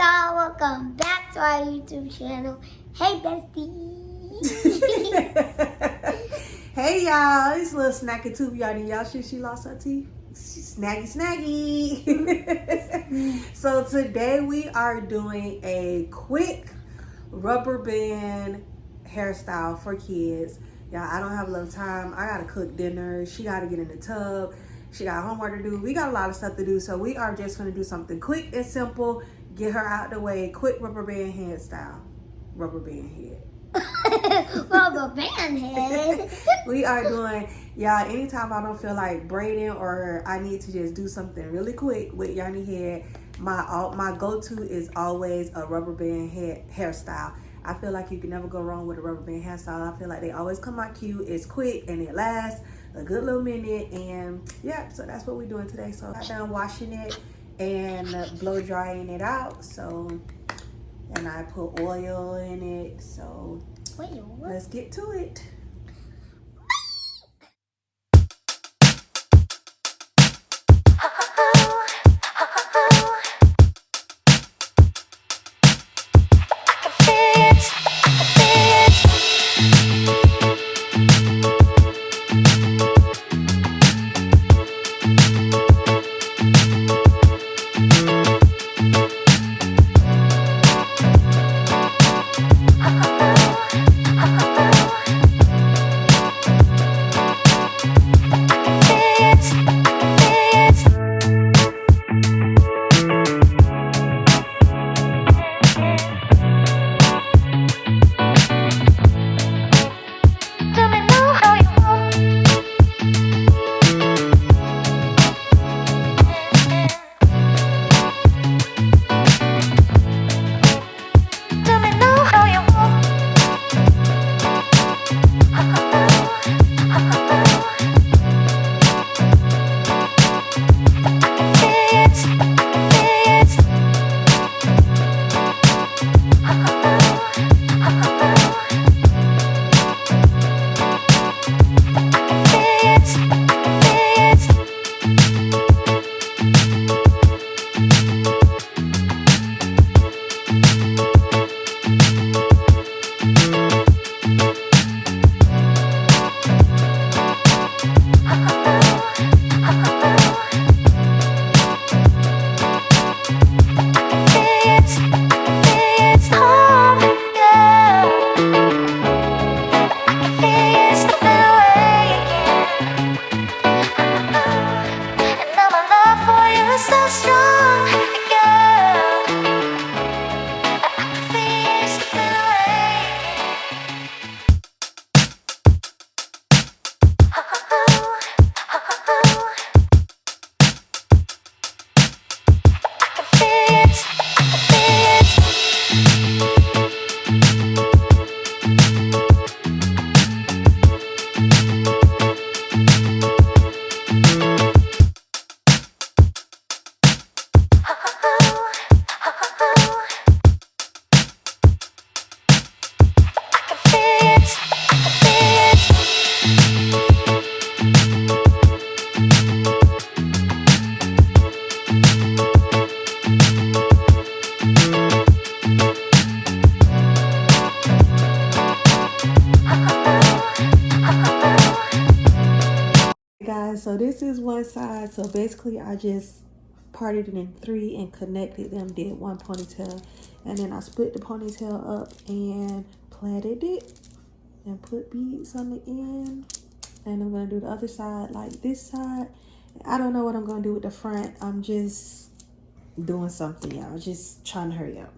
y'all, welcome back to our YouTube channel. Hey bestie. Hey y'all, it's a little snacky too. Y'all need y'all shit. She lost her teeth. Snaggy. So today we are doing a quick rubber band hairstyle for kids. Y'all, I don't have a lot of time. I gotta cook dinner. She gotta get in the tub. She got homework to do. We got a lot of stuff to do. So we are just gonna do something quick and simple. Get her out the way. Quick rubber band hairstyle. Rubber band head. Rubber band head. We are doing, y'all, anytime I don't feel like braiding or I need to just do something really quick with Yanni head, my go-to is always a rubber band head hairstyle. I feel like you can never go wrong with a rubber band hairstyle. I feel like they always come out cute. It's quick and it lasts a good little minute. And yeah, so that's what we're doing today. So I'm done washing it and blow drying it out. So, and I put oil in it. So let's get to it. Guys, so this is one side. So basically I just parted it in three and connected them, did one ponytail, and then I split the ponytail up and plaited it and put beads on the end. And I'm gonna do the other side like this side. I don't know what I'm gonna do with the front. I'm just doing something, y'all. Just trying to hurry up.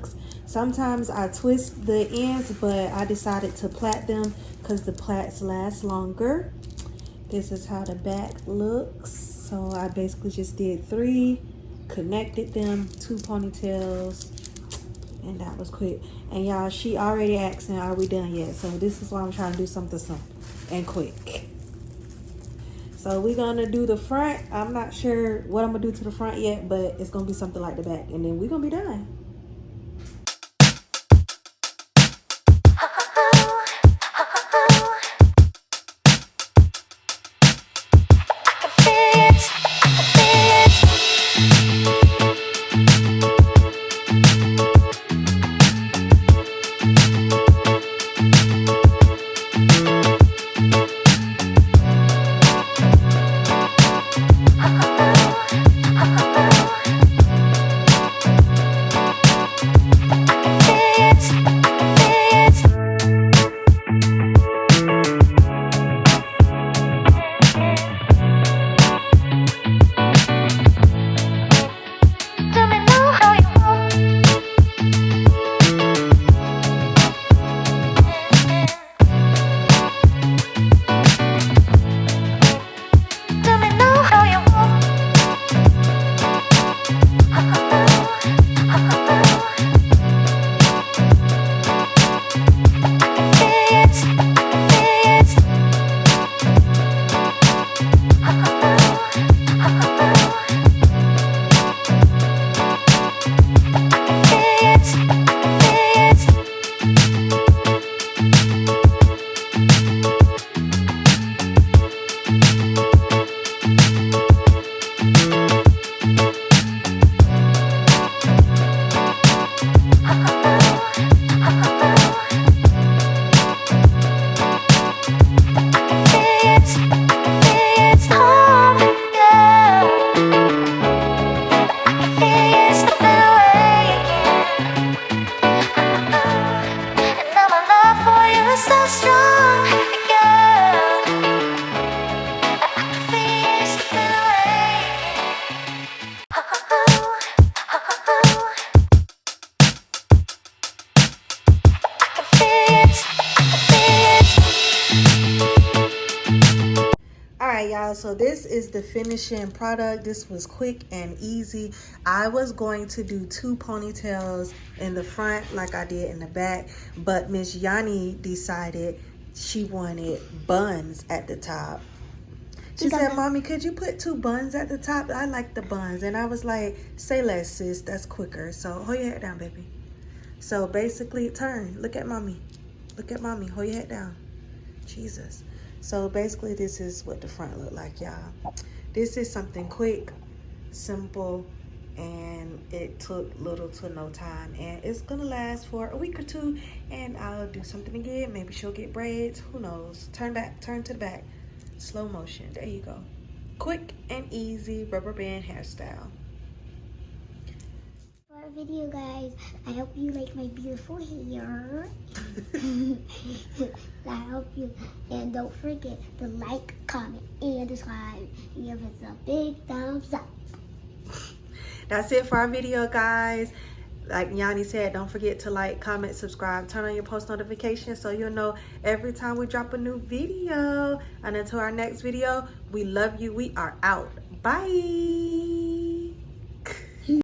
looks. Sometimes I twist the ends, but I decided to plait them because the plaits last longer. This is how the back looks. So I basically just did 3, connected them, 2 ponytails, and that was quick. And y'all, she already asking, are we done yet? So this is why I'm trying to do something simple and quick. So we're gonna do the front. I'm not sure what I'm gonna do to the front yet, but it's gonna be something like the back, and then we're gonna be done. Y'all, so this is the finishing product. This was quick and easy. I was going to do 2 ponytails in the front like I did in the back, but Miss Yanni decided she wanted buns at the top. She said, Mommy, could you put 2 buns at the top? I like the buns. And I was like, say less, sis, that's quicker. So hold your head down, baby. So basically, turn, look at Mommy. Look at Mommy, hold your head down. Jesus. So basically, this is what the front look like, y'all. This is something quick, simple, and it took little to no time. And it's gonna last for a week or 2, and I'll do something again. Maybe she'll get braids, who knows? Turn back, turn to the back. Slow motion, there you go. Quick and easy rubber band hairstyle. For our video, guys, I hope you like my beautiful hair. I hope you, and don't forget to like, comment, and subscribe, and give us a big thumbs up. That's it for our video, guys. Like Yanni said, don't forget to like, comment, subscribe, turn on your post notifications so you'll know every time we drop a new video. And until our next video, we love you. We are out. Bye.